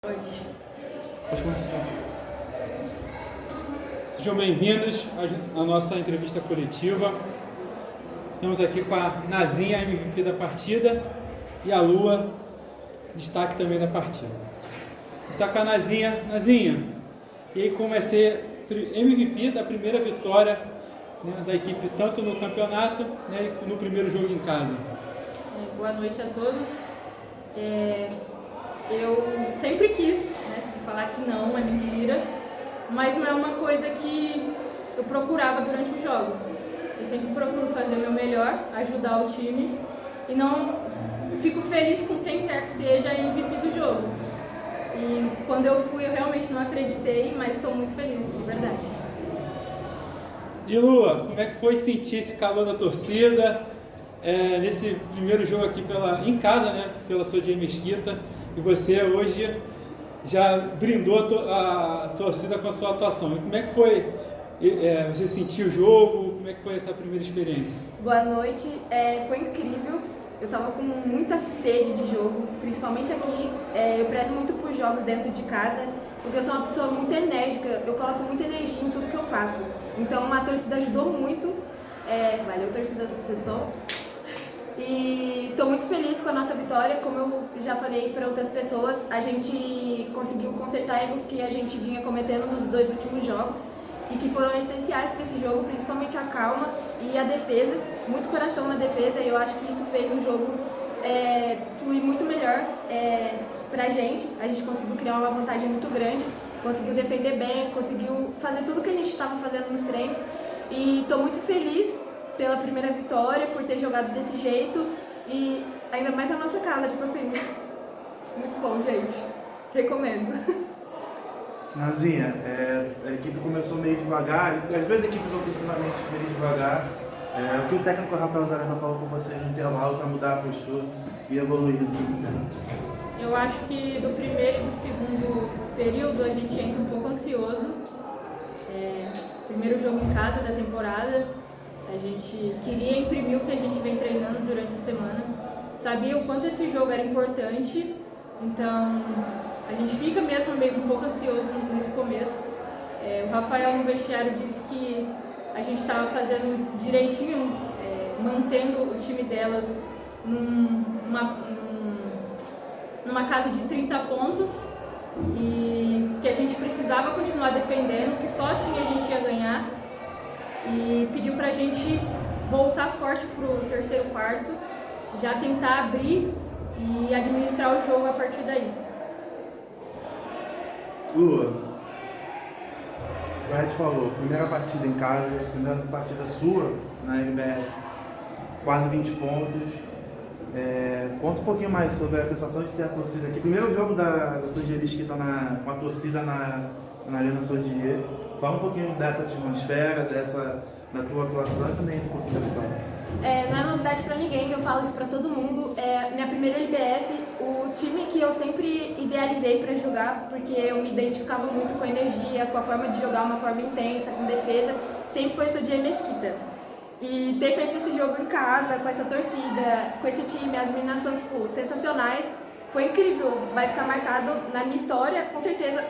Pode. Pode começar. Sejam bem-vindos à nossa entrevista coletiva. Estamos aqui com a Nazinha, MVP da partida, e a Lua, destaque também da partida. Começar com a Nazinha. Nazinha, e aí como vai ser MVP da primeira vitória, né, da equipe, tanto no campeonato, né, e no primeiro jogo em casa? Boa noite a todos. Eu sempre quis, né, se falar que não é mentira, mas não é uma coisa que eu procurava durante os jogos. Eu sempre procuro fazer o meu melhor, ajudar o time e não fico feliz com quem quer que seja a MVP do jogo. E quando eu fui, eu realmente não acreditei, mas estou muito feliz, de verdade. E Lua, como é que foi sentir esse calor da torcida nesse primeiro jogo aqui em casa, né, pela Sodier Mesquita, e você hoje já brindou a torcida com a sua atuação? E como é que foi você sentir o jogo? Como é que foi essa primeira experiência? Boa noite, foi incrível. Eu estava com muita sede de jogo, principalmente aqui. Eu prezo muito por jogos dentro de casa, porque eu sou uma pessoa muito enérgica, eu coloco muita energia em tudo que eu faço. Então a torcida ajudou muito. Valeu, torcida do Sextou. E estou muito feliz com a nossa vitória. Como eu já falei para outras pessoas, a gente conseguiu consertar erros que a gente vinha cometendo nos dois últimos jogos e que foram essenciais para esse jogo, principalmente a calma e a defesa, muito coração na defesa, e eu acho que isso fez o jogo fluir muito melhor para a gente conseguiu criar uma vantagem muito grande, conseguiu defender bem, conseguiu fazer tudo que a gente estava fazendo nos treinos, e estou muito feliz pela primeira vitória, por ter jogado desse jeito, e ainda mais na nossa casa, tipo assim, muito bom, gente, recomendo. Nazinha, a equipe começou meio devagar, as duas equipes ofensivamente meio devagar. O que o técnico Rafael Zarema falou com você no intervalo para mudar a postura e evoluir no segundo tempo? Eu acho que do primeiro e do segundo período a gente entra um pouco ansioso. Primeiro jogo em casa da temporada, a gente queria imprimir o que a gente vem treinando durante a semana. Sabia o quanto esse jogo era importante, então a gente fica mesmo meio um pouco ansioso nesse começo. O Rafael no vestiário disse que a gente estava fazendo direitinho, mantendo o time delas numa casa de 30 pontos, e que a gente precisava continuar defendendo, que só assim a gente ia ganhar, e pediu pra gente voltar forte pro terceiro quarto, já tentar abrir e administrar o jogo a partir daí. Lua, o Ed falou, primeira partida em casa, primeira partida sua na LBF, quase 20 pontos. Conta um pouquinho mais sobre a sensação de ter a torcida aqui. Primeiro jogo da Sodier Mesquita com a torcida na Arena Sodier. Fala um pouquinho dessa atmosfera, da tua atuação e também um pouquinho da vitória. Não é novidade pra ninguém, eu falo isso pra todo mundo. Minha primeira LBF, o time que eu sempre idealizei pra jogar, porque eu me identificava muito com a energia, com a forma de jogar, uma forma intensa, com defesa, sempre foi Sodier Mesquita. E ter feito esse jogo em casa, com essa torcida, com esse time, as meninas são sensacionais, foi incrível, vai ficar marcado na minha história, com certeza.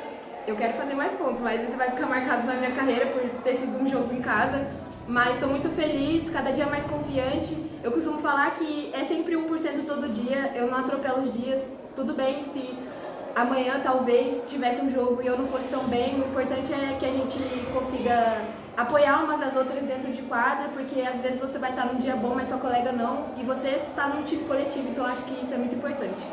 Eu quero fazer mais pontos, mas isso vai ficar marcado na minha carreira por ter sido um jogo em casa. Mas estou muito feliz, cada dia mais confiante. Eu costumo falar que é sempre 1% todo dia, eu não atropelo os dias. Tudo bem se amanhã talvez tivesse um jogo e eu não fosse tão bem, o importante é que a gente consiga apoiar umas às outras dentro de quadra, porque às vezes você vai estar num dia bom, mas sua colega não, e você está num time coletivo, então acho que isso é muito importante.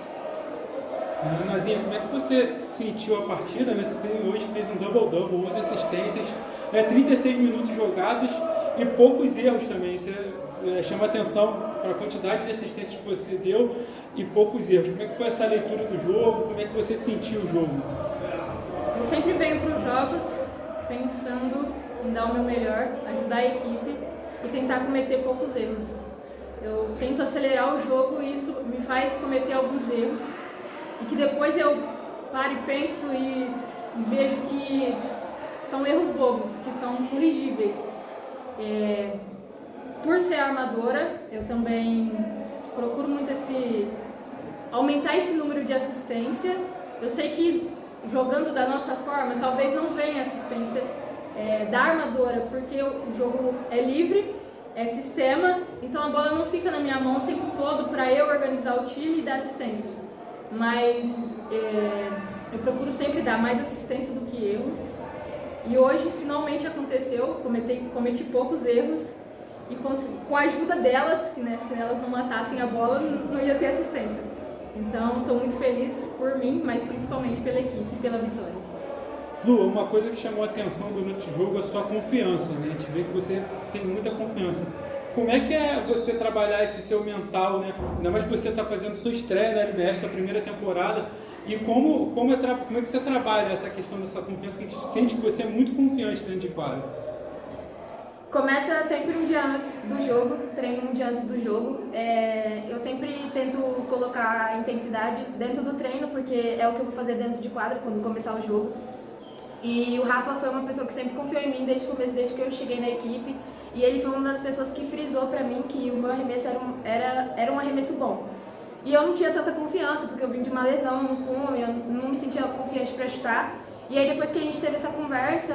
Nazinha, como é que você sentiu a partida? Né? Você hoje fez um double-double, 11 assistências, 36 minutos jogados e poucos erros também. Você chama atenção para a quantidade de assistências que você deu e poucos erros. Como é que foi essa leitura do jogo? Como é que você sentiu o jogo? Eu sempre venho para os jogos pensando em dar o meu melhor, ajudar a equipe e tentar cometer poucos erros. Eu tento acelerar o jogo e isso me faz cometer alguns erros, e que depois eu paro e penso e vejo que são erros bobos, que são corrigíveis. Por ser armadora, eu também procuro muito aumentar esse número de assistência Eu sei que jogando da nossa forma, talvez não venha assistência da armadora, porque o jogo é livre, é sistema, então a bola não fica na minha mão o tempo todo para eu organizar o time e dar assistência. Mas eu procuro sempre dar mais assistência do que erros. E hoje finalmente aconteceu, cometi poucos erros e com a ajuda delas, né, se elas não matassem a bola, não ia ter assistência. Então estou muito feliz por mim, mas principalmente pela equipe e pela vitória. Lu, uma coisa que chamou a atenção durante o jogo é a sua confiança, né? A gente vê que você tem muita confiança. Como é que é você trabalhar esse seu mental, né? Ainda mais que você está fazendo sua estreia na LBF, sua primeira temporada, e como é que você trabalha essa questão dessa confiança, que a gente sente que você é muito confiante dentro de quadro? Começa sempre um dia antes do jogo, treino um dia antes do jogo. Eu sempre tento colocar a intensidade dentro do treino, porque é o que eu vou fazer dentro de quadra quando começar o jogo. E o Rafa foi uma pessoa que sempre confiou em mim desde o começo, desde que eu cheguei na equipe. E ele foi uma das pessoas que frisou pra mim que o meu arremesso era um arremesso bom. E eu não tinha tanta confiança, porque eu vim de uma lesão no punho, eu não me sentia confiante pra chutar. E aí depois que a gente teve essa conversa,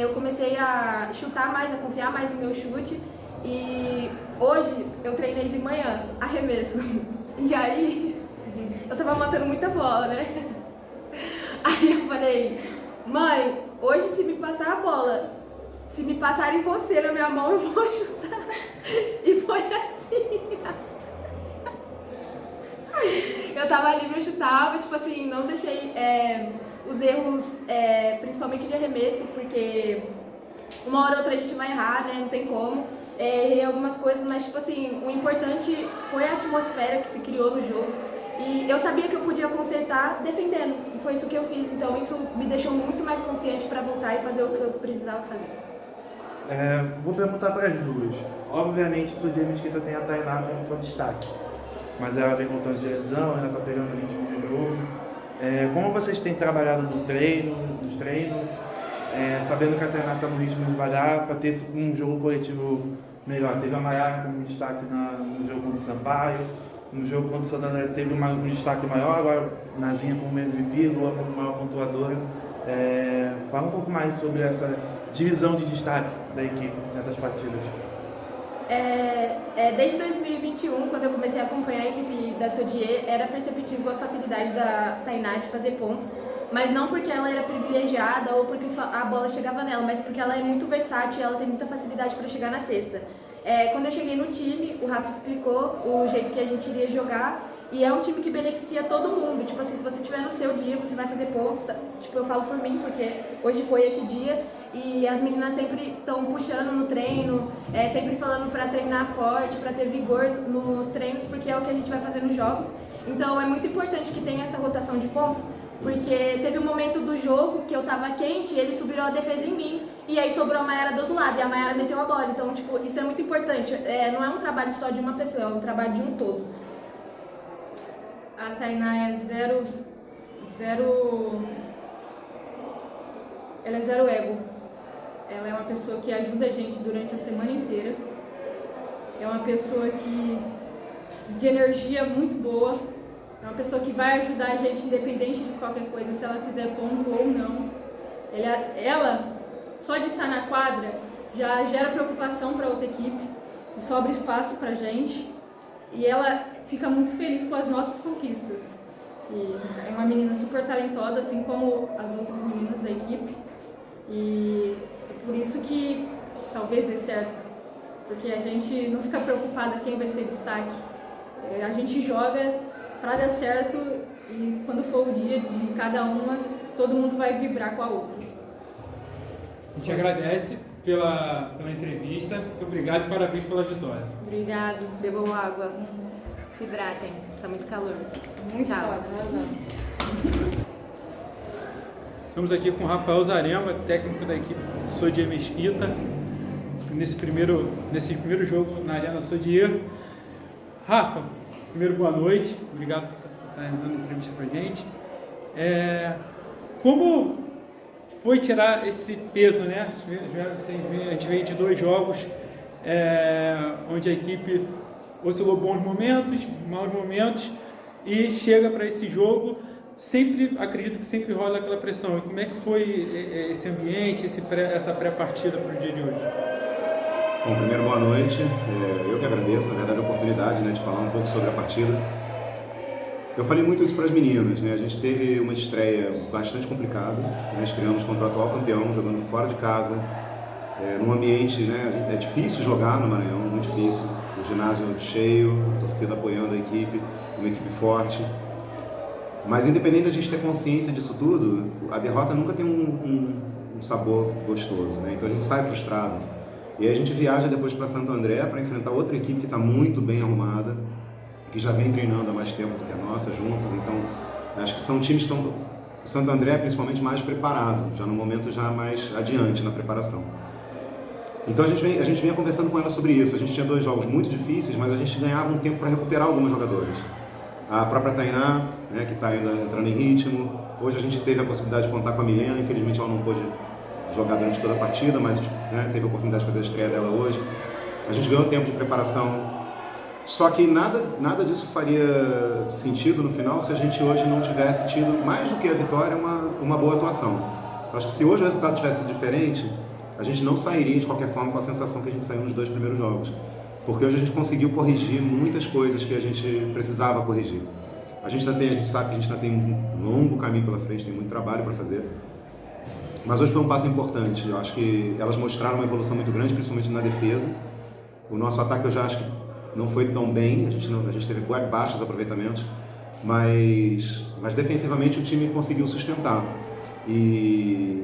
eu comecei a chutar mais, a confiar mais no meu chute. E hoje eu treinei de manhã, arremesso. E aí eu tava matando muita bola, né? Aí eu falei, mãe, hoje se me passar a bola, se me passarem você na minha mão, eu vou chutar. E foi assim. Eu tava livre, eu chutava, tipo assim, não deixei os erros, principalmente de arremesso, porque uma hora ou outra a gente vai errar, né, não tem como. Errei algumas coisas, mas tipo assim, o importante foi a atmosfera que se criou no jogo. E eu sabia que eu podia consertar defendendo, e foi isso que eu fiz, então isso me deixou muito mais confiante para voltar e fazer o que eu precisava fazer. Vou perguntar para as duas. Obviamente, o Sodie Mesquita tem a Tainá como seu destaque, mas ela vem voltando de lesão, ela está pegando o ritmo de jogo. Como vocês têm trabalhado nos treinos, sabendo que a Tainá está no ritmo devagar, para ter um jogo coletivo melhor? Teve a Mayara como destaque no jogo contra o Sampaio, no jogo contra o Santana teve um destaque maior, agora Nazinha como MVP, Lua como maior pontuadora. Fala um pouco mais sobre essa divisão de destaque da equipe nessas partidas. Desde 2021, quando eu comecei a acompanhar a equipe da Sodie, era perceptível a facilidade da Tainá de fazer pontos, mas não porque ela era privilegiada ou porque só a bola chegava nela, mas porque ela é muito versátil e ela tem muita facilidade para chegar na cesta. Quando eu cheguei no time, o Rafa explicou o jeito que a gente iria jogar, e é um time que beneficia todo mundo. Tipo assim, se você estiver no seu dia, você vai fazer pontos. Tipo, eu falo por mim, porque hoje foi esse dia, e as meninas sempre estão puxando no treino, sempre falando para treinar forte, para ter vigor nos treinos, porque é o que a gente vai fazer nos jogos. Então é muito importante que tenha essa rotação de pontos, porque teve um momento do jogo que eu tava quente e eles subiram a defesa em mim, e aí sobrou a Mayara do outro lado, e a Mayara meteu a bola. Então, tipo, isso é muito importante. Não é um trabalho só de uma pessoa, é um trabalho de um todo. A Tainá é zero ego. Ela é uma pessoa que ajuda a gente durante a semana inteira. É uma pessoa de energia muito boa. É uma pessoa que vai ajudar a gente independente de qualquer coisa, se ela fizer ponto ou não. Ela só de estar na quadra, já gera preocupação para outra equipe, e sobra espaço para a gente. E ela fica muito feliz com as nossas conquistas. E é uma menina super talentosa, assim como as outras meninas da equipe. E é por isso que talvez dê certo, porque a gente não fica preocupada quem vai ser destaque. A gente joga para dar certo, e quando for o dia de cada uma, todo mundo vai vibrar com a outra. A gente agradece pela entrevista, muito obrigado e parabéns pela vitória. Obrigado, bebam água, se hidratem, tá muito calor. Muito Tchau. foda. Estamos aqui com o Rafael Zaremba, técnico da equipe Sodie Mesquita, nesse primeiro jogo na Arena Sodie. Rafa, primeiro boa noite, obrigado por estar dando entrevista pra gente. Como foi tirar esse peso, né? A gente veio de 2 jogos onde a equipe oscilou bons momentos, maus momentos, e chega para esse jogo acredito que sempre rola aquela pressão. E como é que foi esse ambiente, essa pré-partida para o dia de hoje? Bom, primeiro, boa noite. Eu que agradeço, na verdade, a oportunidade, né, de falar um pouco sobre a partida. Eu falei muito isso para as meninas, né? A gente teve uma estreia bastante complicada, né? Estreamos contra o atual campeão, jogando fora de casa, num ambiente, né? É difícil jogar no Maranhão, muito difícil. O ginásio cheio, a torcida apoiando a equipe, uma equipe forte. Mas independente da gente ter consciência disso tudo, a derrota nunca tem um sabor gostoso, né? Então a gente sai frustrado. E aí a gente viaja depois para Santo André para enfrentar outra equipe que está muito bem arrumada, que já vem treinando há mais tempo do que a nossa, juntos. Então acho que são times que estão, o Santo André é principalmente mais preparado, já no momento já mais adiante na preparação. Então a gente vinha conversando com ela sobre isso. A gente tinha 2 jogos muito difíceis, mas a gente ganhava um tempo para recuperar alguns jogadores. A própria Tainá, né, que está ainda entrando em ritmo. Hoje a gente teve a possibilidade de contar com a Milena. Infelizmente ela não pôde jogar durante toda a partida, mas, né, teve a oportunidade de fazer a estreia dela hoje. A gente ganhou tempo de preparação. Só que nada disso faria sentido no final se a gente hoje não tivesse tido, mais do que a vitória, uma boa atuação. Eu acho que se hoje o resultado tivesse sido diferente, a gente não sairia de qualquer forma com a sensação que a gente saiu nos 2 primeiros jogos. Porque hoje a gente conseguiu corrigir muitas coisas que a gente precisava corrigir. A gente sabe que a gente ainda tem um longo caminho pela frente, tem muito trabalho para fazer. Mas hoje foi um passo importante. Eu acho que elas mostraram uma evolução muito grande, principalmente na defesa. O nosso ataque eu já acho que não foi tão bem, a gente teve baixos aproveitamentos, mas defensivamente o time conseguiu sustentar. E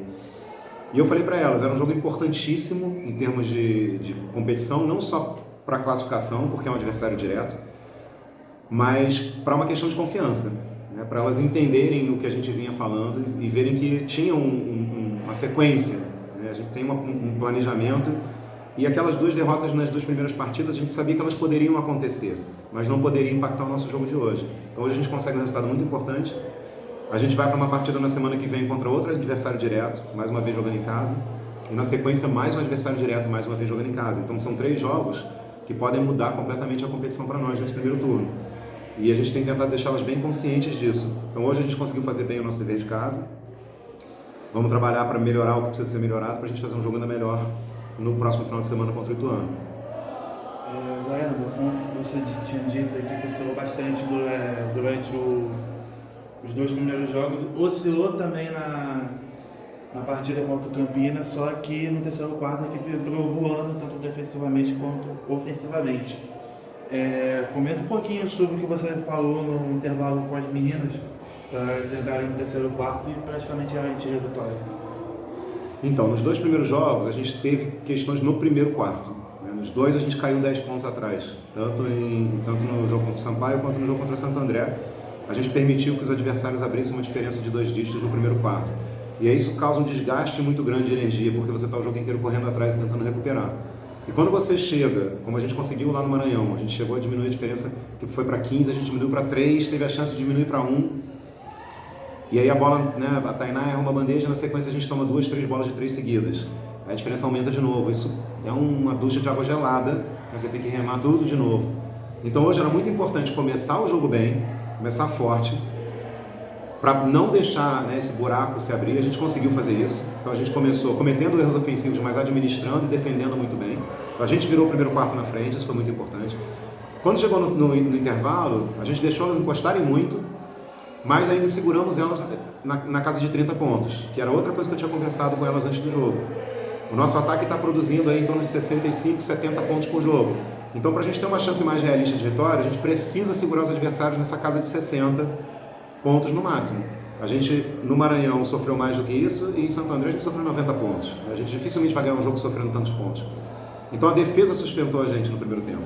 eu falei para elas, era um jogo importantíssimo em termos de competição, não só para a classificação, porque é um adversário direto, mas para uma questão de confiança, né? Para elas entenderem o que a gente vinha falando e verem que tinha uma sequência, né? A gente tem um planejamento, e aquelas 2 derrotas nas 2 primeiras partidas a gente sabia que elas poderiam acontecer, mas não poderiam impactar o nosso jogo de hoje. Então hoje a gente consegue um resultado muito importante. A gente vai para uma partida na semana que vem contra outro adversário direto, mais uma vez jogando em casa, e na sequência mais um adversário direto, mais uma vez jogando em casa. Então são 3 jogos que podem mudar completamente a competição para nós nesse primeiro turno. E a gente tem tentado deixá-las bem conscientes disso. Então hoje a gente conseguiu fazer bem o nosso dever de casa. Vamos trabalhar para melhorar o que precisa ser melhorado, para a gente fazer um jogo ainda melhor no próximo final de semana contra o Ituano. Zaiano, como você tinha dito aqui, oscilou bastante durante os 2 primeiros jogos, oscilou também na partida contra o Campinas, só que no terceiro quarto a equipe entrou voando, tanto defensivamente quanto ofensivamente. Comenta um pouquinho sobre o que você falou no intervalo com as meninas, para eles entrarem no terceiro quarto e praticamente garantir a vitória. Então, nos 2 primeiros jogos a gente teve questões no primeiro quarto, né? Nos 2 a gente caiu 10 pontos atrás, tanto no jogo contra o Sampaio quanto no jogo contra o Santo André. A gente permitiu que os adversários abrissem uma diferença de 2 dígitos no primeiro quarto. E aí isso causa um desgaste muito grande de energia, porque você está o jogo inteiro correndo atrás e tentando recuperar. E quando você chega, como a gente conseguiu lá no Maranhão, a gente chegou a diminuir a diferença, que foi para 15, a gente diminuiu para 3, teve a chance de diminuir para 1. E aí a bola, né, a Tainá erra uma bandeja, na sequência a gente toma 2, 3 bolas de 3 seguidas. Aí a diferença aumenta de novo. Isso é uma ducha de água gelada, você tem que remar tudo de novo. Então hoje era muito importante começar o jogo bem, começar forte, para não deixar, né, esse buraco se abrir. A gente conseguiu fazer isso. Então a gente começou cometendo erros ofensivos, mas administrando e defendendo muito bem. Então, a gente virou o primeiro quarto na frente, isso foi muito importante. Quando chegou no intervalo, a gente deixou elas encostarem muito, mas ainda seguramos elas na casa de 30 pontos, que era outra coisa que eu tinha conversado com elas antes do jogo. O nosso ataque está produzindo aí em torno de 65, 70 pontos por jogo. Então, para a gente ter uma chance mais realista de vitória, a gente precisa segurar os adversários nessa casa de 60 pontos no máximo. A gente, no Maranhão, sofreu mais do que isso, e em Santo André a gente sofreu 90 pontos. A gente dificilmente vai ganhar um jogo sofrendo tantos pontos. Então, a defesa sustentou a gente no primeiro tempo.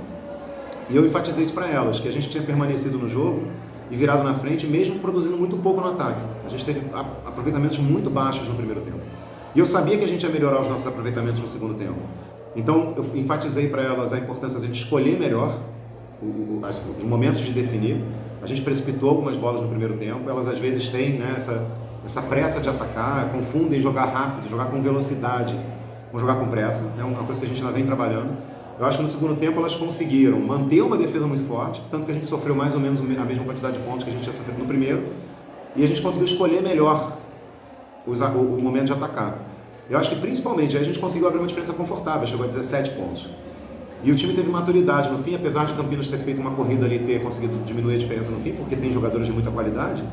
E eu enfatizei isso para elas, que a gente tinha permanecido no jogo e virado na frente, mesmo produzindo muito pouco no ataque. A gente teve aproveitamentos muito baixos no primeiro tempo. E eu sabia que a gente ia melhorar os nossos aproveitamentos no segundo tempo. Então, eu enfatizei para elas a importância de a gente escolher melhor os momentos de definir. A gente precipitou algumas bolas no primeiro tempo. Elas, às vezes, têm, né, essa pressa de atacar, confundem jogar rápido, jogar com velocidade, com jogar com pressa. É uma coisa que a gente ainda vem trabalhando. Eu acho que no segundo tempo elas conseguiram manter uma defesa muito forte, tanto que a gente sofreu mais ou menos a mesma quantidade de pontos que a gente tinha sofrido no primeiro, e a gente conseguiu escolher melhor o momento de atacar. Eu acho que principalmente a gente conseguiu abrir uma diferença confortável, chegou a 17 pontos. E o time teve maturidade no fim, apesar de Campinas ter feito uma corrida ali e ter conseguido diminuir a diferença no fim, porque tem jogadores de muita qualidade,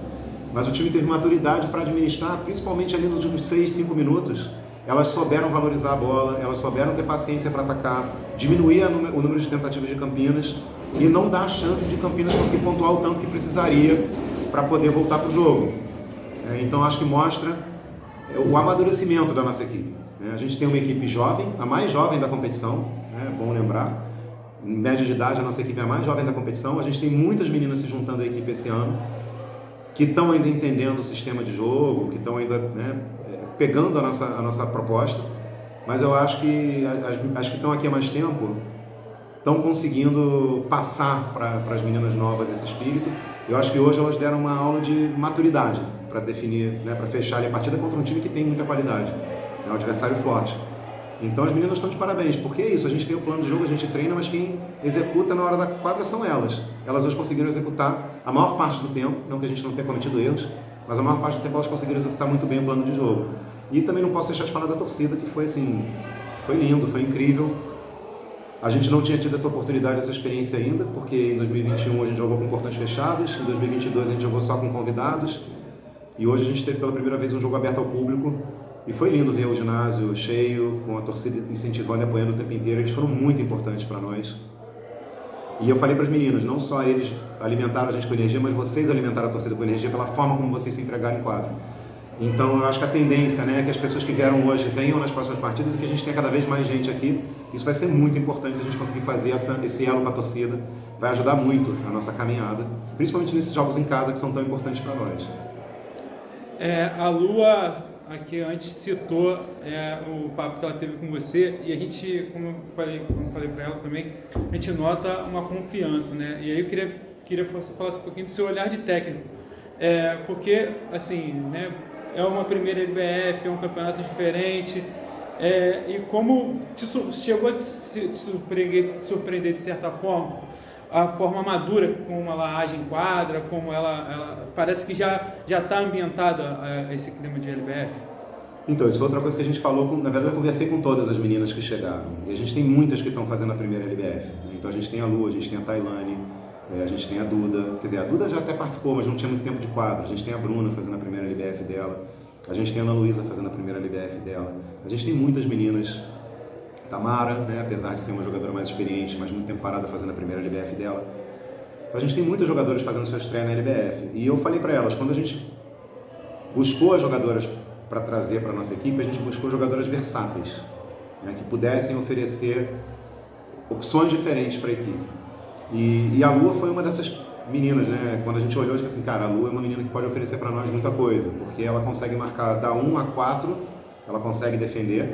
mas o time teve maturidade para administrar, principalmente ali nos últimos 6, 5 minutos. Elas souberam valorizar a bola, elas souberam ter paciência para atacar, diminuir o número de tentativas de Campinas e não dar a chance de Campinas conseguir pontuar o tanto que precisaria para poder voltar para o jogo. Então acho que mostra o amadurecimento da nossa equipe. A gente tem uma equipe jovem, a mais jovem da competição, é bom lembrar. Em média de idade, a nossa equipe é a mais jovem da competição. A gente tem muitas meninas se juntando à equipe esse ano, que estão ainda entendendo o sistema de jogo, que estão ainda pegando a nossa proposta. Mas eu acho que as que estão aqui há mais tempo estão conseguindo passar para as meninas novas esse espírito. Eu acho que hoje elas deram uma aula de maturidade para definir, para fechar ali a partida contra um time que tem muita qualidade, é um adversário forte. Então as meninas estão de parabéns, porque é isso, a gente tem o plano de jogo, a gente treina, mas quem executa na hora da quadra são elas. Elas hoje conseguiram executar a maior parte do tempo, não que a gente não tenha cometido erros, mas a maior parte do tempo elas conseguiram executar muito bem o plano de jogo. E também não posso deixar de falar da torcida, que foi assim, foi lindo, foi incrível. A gente não tinha tido essa oportunidade, essa experiência ainda, porque em 2021 a gente jogou com portões fechados, em 2022 a gente jogou só com convidados, e hoje a gente teve pela primeira vez um jogo aberto ao público, e foi lindo ver o ginásio cheio, com a torcida incentivando e apoiando o tempo inteiro. Eles foram muito importantes para nós. E eu falei para as meninas, não só eles alimentaram a gente com energia, mas vocês alimentaram a torcida com energia pela forma como vocês se entregaram em quadro. Então eu acho que a tendência é que as pessoas que vieram hoje venham nas próximas partidas e que a gente tenha cada vez mais gente aqui. Isso vai ser muito importante se a gente conseguir fazer esse elo com a torcida. Vai ajudar muito a nossa caminhada, principalmente nesses jogos em casa que são tão importantes para nós. A Lua aqui antes citou o papo que ela teve com você, e a gente, como eu falei para ela também, a gente nota uma confiança, né? E aí eu queria que você falasse um pouquinho do seu olhar de técnico, porque, assim, né, é uma primeira LBF, é um campeonato diferente, e como chegou a te surpreender de certa forma, a forma madura como ela age em quadra, como ela parece que já está ambientada a esse clima de LBF? Então, isso foi outra coisa que a gente falou, na verdade eu conversei com todas as meninas que chegaram, e a gente tem muitas que estão fazendo a primeira LBF, né? Então a gente tem a Lu, a gente tem a Tailane, a gente tem a Duda, quer dizer, a Duda já até participou, mas não tinha muito tempo de quadra, a gente tem a Bruna fazendo a primeira LBF dela, a gente tem a Ana Luísa fazendo a primeira LBF dela, a gente tem muitas meninas, Tamara, né, apesar de ser uma jogadora mais experiente, mas muito tempo parada fazendo a primeira LBF dela. Então, a gente tem muitas jogadoras fazendo sua estreia na LBF. E eu falei para elas, quando a gente buscou as jogadoras para trazer para a nossa equipe, a gente buscou jogadoras versáteis, né, que pudessem oferecer opções diferentes para a equipe. E a Lua foi uma dessas meninas, né? Quando a gente olhou, a gente falou assim, cara, a Lua é uma menina que pode oferecer para nós muita coisa, porque ela consegue marcar da 1 a 4, ela consegue defender.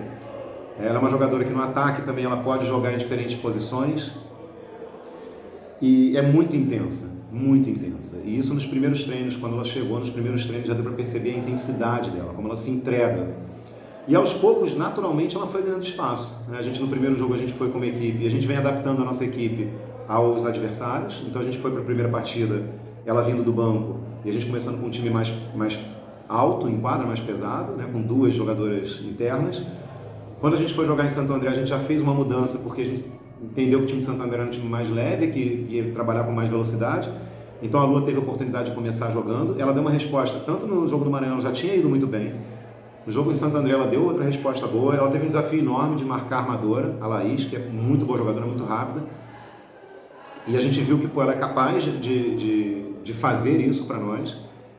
Ela é uma jogadora que no ataque também ela pode jogar em diferentes posições e é muito intensa, muito intensa. E isso nos primeiros treinos, quando ela chegou nos primeiros treinos, já deu para perceber a intensidade dela, como ela se entrega. E aos poucos, naturalmente, ela foi ganhando espaço. A gente no primeiro jogo a gente foi como equipe e a gente vem adaptando a nossa equipe aos adversários. Então a gente foi para a primeira partida, ela vindo do banco e a gente começando com um time mais alto em quadra, mais pesado, né, com 2 jogadoras internas. Quando a gente foi jogar em Santo André, a gente já fez uma mudança, porque a gente entendeu que o time de Santo André era um time mais leve, que ia trabalhar com mais velocidade. Então a Lua teve a oportunidade de começar jogando. Ela deu uma resposta, tanto no jogo do Maranhão, ela já tinha ido muito bem. No jogo em Santo André, ela deu outra resposta boa. Ela teve um desafio enorme de marcar a armadora, a Laís, que é muito boa jogadora, muito rápida. E a gente viu que ela é capaz de fazer isso para nós.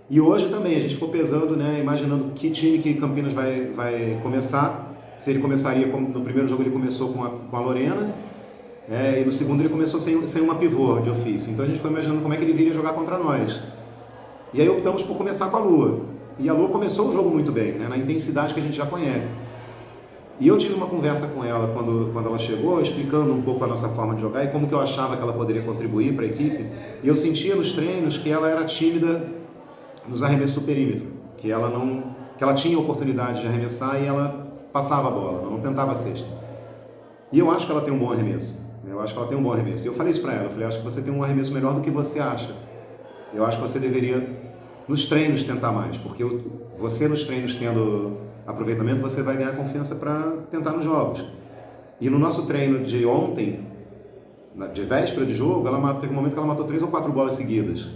E hoje também, a gente ficou pesando, né, imaginando que time que Campinas vai começar. Se ele começaria, no primeiro jogo ele começou com a Lorena, e no segundo ele começou sem uma pivô de ofício. Então a gente foi imaginando como é que ele viria jogar contra nós. E aí optamos por começar com a Lua. E a Lua começou o jogo muito bem, né, na intensidade que a gente já conhece. E eu tive uma conversa com ela quando ela chegou, explicando um pouco a nossa forma de jogar e como que eu achava que ela poderia contribuir para a equipe. E eu sentia nos treinos que ela era tímida nos arremessos do perímetro, que ela tinha oportunidade de arremessar e ela passava a bola, não tentava a cesta. E eu acho que ela tem um bom arremesso. E eu falei isso para ela, eu falei, acho que você tem um arremesso melhor do que você acha. Eu acho que você deveria nos treinos tentar mais, porque você nos treinos tendo aproveitamento, você vai ganhar confiança para tentar nos jogos. E no nosso treino de ontem, de véspera de jogo, teve um momento que ela matou 3 ou 4 bolas seguidas.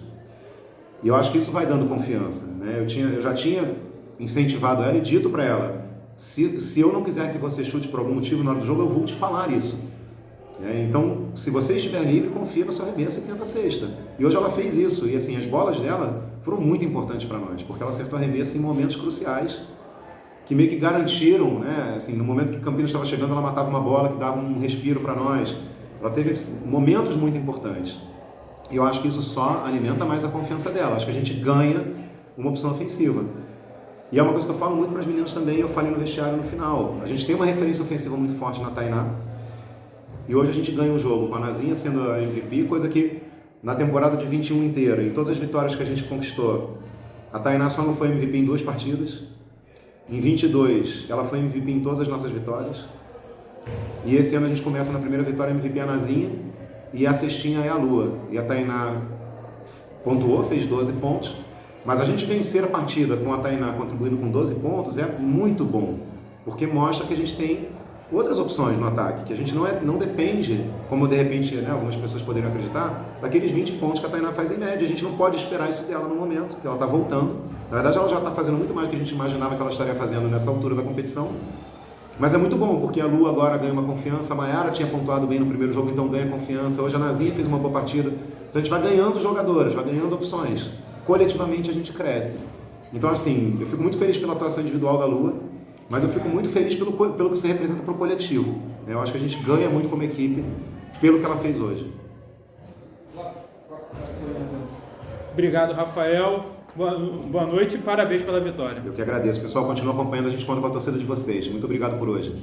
E eu acho que isso vai dando confiança, né? Eu já tinha incentivado ela e dito para ela, se eu não quiser que você chute por algum motivo na hora do jogo, eu vou te falar isso. Então, se você estiver livre, confia no seu arremesso e tenta a cesta. E hoje ela fez isso, e assim, as bolas dela foram muito importantes para nós, porque ela acertou arremesso em momentos cruciais, que meio que garantiram, né? Assim, no momento que Campinas estava chegando, ela matava uma bola que dava um respiro para nós. Ela teve momentos muito importantes. E eu acho que isso só alimenta mais a confiança dela. Acho que a gente ganha uma opção ofensiva. E é uma coisa que eu falo muito para as meninas também, eu falei no vestiário no final. A gente tem uma referência ofensiva muito forte na Tainá. E hoje a gente ganha um jogo com a Nazinha sendo a MVP, coisa que na temporada de 21 inteira, em todas as vitórias que a gente conquistou, a Tainá só não foi MVP em 2 partidas. Em 22, ela foi MVP em todas as nossas vitórias. E esse ano a gente começa na primeira vitória MVP a Nazinha e a cestinha é a Lua. E a Tainá pontuou, fez 12 pontos. Mas a gente vencer a partida com a Tainá contribuindo com 12 pontos é muito bom, porque mostra que a gente tem outras opções no ataque, que a gente não depende, como de repente, né, algumas pessoas poderiam acreditar, daqueles 20 pontos que a Tainá faz em média. A gente não pode esperar isso dela no momento, porque ela está voltando. Na verdade, ela já está fazendo muito mais do que a gente imaginava que ela estaria fazendo nessa altura da competição. Mas é muito bom, porque a Lu agora ganha uma confiança, a Mayara tinha pontuado bem no primeiro jogo, então ganha confiança. Hoje a Nazinha fez uma boa partida. Então a gente vai ganhando jogadoras, vai ganhando opções. Coletivamente a gente cresce. Então assim, eu fico muito feliz pela atuação individual da Lua, mas eu fico muito feliz pelo que você representa para o coletivo. Eu acho que a gente ganha muito como equipe pelo que ela fez hoje. Obrigado, Rafael. Boa noite e parabéns pela vitória. Eu que agradeço. Pessoal, continua acompanhando, a gente conta com a torcida de vocês. Muito obrigado por hoje.